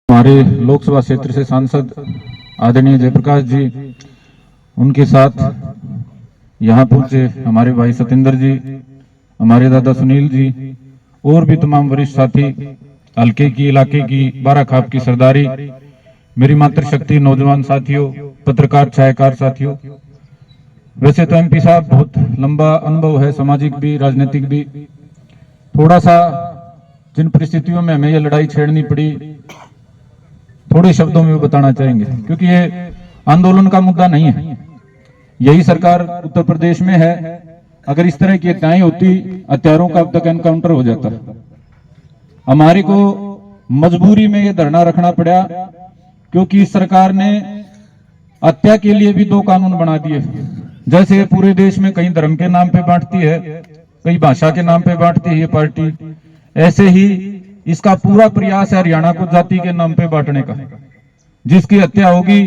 हमारे लोकसभा क्षेत्र से सांसद आदरणीय जयप्रकाश जी, उनके साथ यहाँ पहुंचे हमारे भाई सतेंद्र जी, हमारे दादा सुनील जी और भी तमाम वरिष्ठ साथी, हल्के की इलाके की बाराखाप की सरदारी, मेरी मातृशक्ति नौजवान साथियों, पत्रकार छायाकार साथियों। वैसे तो एमपी साहब बहुत लंबा अनुभव है, सामाजिक भी राजनीतिक भी। थोड़ा सा जिन परिस्थितियों में हमें ये लड़ाई छेड़नी पड़ी, थोड़े शब्दों में वो बताना चाहेंगे, क्योंकि ये आंदोलन का मुद्दा नहीं है। यही सरकार उत्तर प्रदेश में है, अगर इस तरह की हत्याएं होती, हत्यारों का अब तक एनकाउंटर हो जाता। हमारे को मजबूरी में ये धरना रखना पड़ा, क्योंकि इस सरकार ने हत्या के लिए भी दो कानून बना दिए। जैसे पूरे देश में कहीं धर्म के नाम पे बांटती है, कहीं भाषा के नाम पे बांटती है ये पार्टी, ऐसे ही इसका पूरा प्रयास है हरियाणा को जाति के नाम पे बांटने का। जिसकी हत्या होगी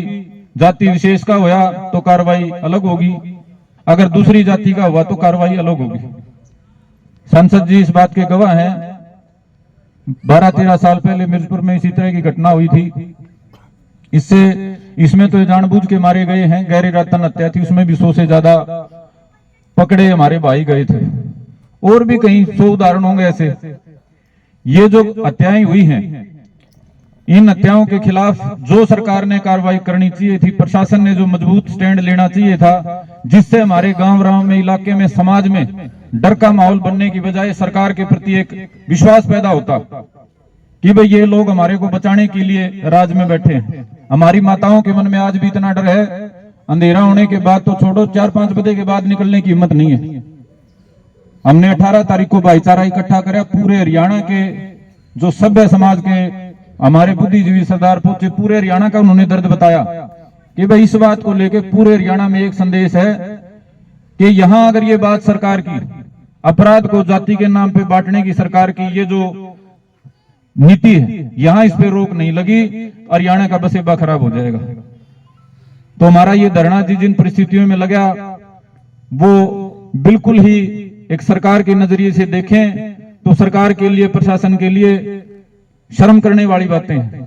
जाति विशेष का हुआ तो कार्रवाई अलग होगी, अगर दूसरी जाति का हुआ तो कार्रवाई अलग होगी। सांसद जी इस बात के गवाह हैं। 12-13 साल पहले मिर्जपुर में इसी तरह की घटना हुई थी। इसमें तो जानबूझ के मारे गए हैं, गैर इरादतन हत्या थी, उसमें भी 100 से ज्यादा पकड़े हमारे भाई गए थे, और भी कहीं 100 उदाहरण होंगे ऐसे। ये जो हत्याएं हुई हैं, इन हत्याओं के खिलाफ जो सरकार ने कार्रवाई करनी चाहिए थी, प्रशासन ने जो मजबूत स्टैंड लेना चाहिए था, जिससे हमारे गांव में, इलाके में, समाज में डर का माहौल बनने की बजाय सरकार के प्रति एक विश्वास पैदा होता कि भाई ये लोग हमारे को बचाने के लिए राज में बैठे हैं। हमारी माताओं के मन में आज भी इतना डर है, अंधेरा होने के बाद तो छोड़ो, 4-5 बजे के बाद निकलने की हिम्मत नहीं है। हमने 18 तारीख को भाईचारा इकट्ठा करा, पूरे हरियाणा के जो सभ्य समाज के हमारे बुद्धिजीवी सरदार पहुंचे, पूरे हरियाणा का उन्होंने दर्द बताया कि भाई इस बात को लेकर पूरे हरियाणा में एक संदेश है कि यहां अगर ये बात सरकार की, अपराध को जाति के नाम पे बांटने की सरकार की ये जो नीति है, यहां इस पे रोक नहीं लगी, हरियाणा का बसेबा खराब हो जाएगा। तो हमारा ये धरना जिन परिस्थितियों में लगा, वो बिल्कुल ही एक सरकार के नजरिए से देखें तो सरकार के लिए, प्रशासन के लिए शर्म करने वाली बातें हैं।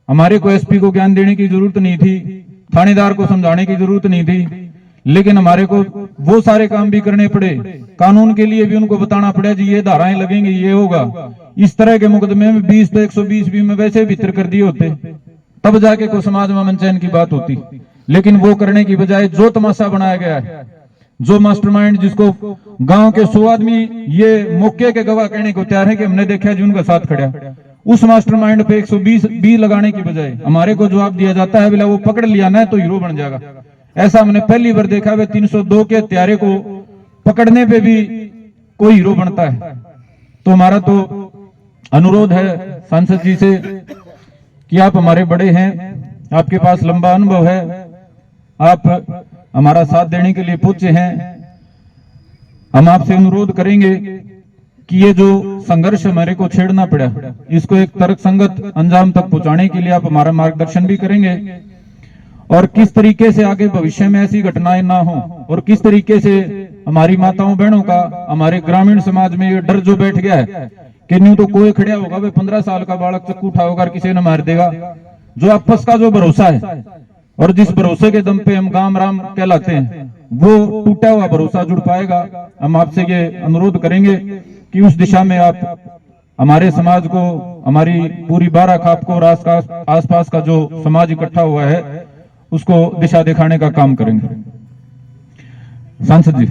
हमारे को एसपी को ज्ञान देने की जरूरत नहीं थी, थानेदार को समझाने की जरूरत नहीं थी, लेकिन हमारे को वो सारे काम भी करने पड़े। कानून के लिए भी उनको बताना पड़ा जी ये धाराएं लगेंगी, ये होगा। इस तरह के मुकदमे में 20 तो 120 भी में वैसे भीतर कर दिए होते, तब जाके कोई समाज में अमन चैन की बात होती। लेकिन वो करने की बजाय जो तमाशा बनाया गया है, जो मास्टरमाइंड, जिसको गांव के 100 आदमी ये मौके के गवाह कहने को तैयार है कि हमने देखा जी उनका साथ खड़ा, उस मास्टरमाइंड पे 120 भी लगाने की बजाय हमारे को जवाब दिया जाता है, बोला वो पकड़ लिया ना तो हीरो बन जाएगा। ऐसा हमने पहली बार देखा है, 302 के हत्यारे को पकड़ने पे भी कोई हीरो बनता है। तो हमारा तो अनुरोध है सांसद जी से कि आप हमारे बड़े हैं, आपके पास लंबा अनुभव है, आप हमारा साथ देने के लिए पहुंचे हैं। हम आपसे अनुरोध करेंगे कि ये जो संघर्ष हमारे को छेड़ना पड़ा, इसको एक तर्कसंगत अंजाम तक पहुंचाने के लिए आप हमारा मार्गदर्शन भी करेंगे, और किस तरीके से आगे भविष्य में ऐसी घटनाएं ना हो, और किस तरीके से हमारी माताओं बहनों का, हमारे ग्रामीण समाज में ये डर जो बैठ गया है कि न्यू तो कोई खड़ा होगा, वे 15 साल का बालक चक्कू उठाओगा और किसी ने मार देगा। जो आपस का जो भरोसा है और जिस भरोसे के दम पे हम गांव राम कहलाते हैं, वो टूटा हुआ भरोसा जुड़ पाएगा। हम आपसे ये अनुरोध करेंगे कि उस दिशा में आप हमारे समाज को, हमारी पूरी बाराखाप को और आसपास का जो समाज इकट्ठा हुआ है उसको दिशा दिखाने का काम करेंगे। सांसद जी।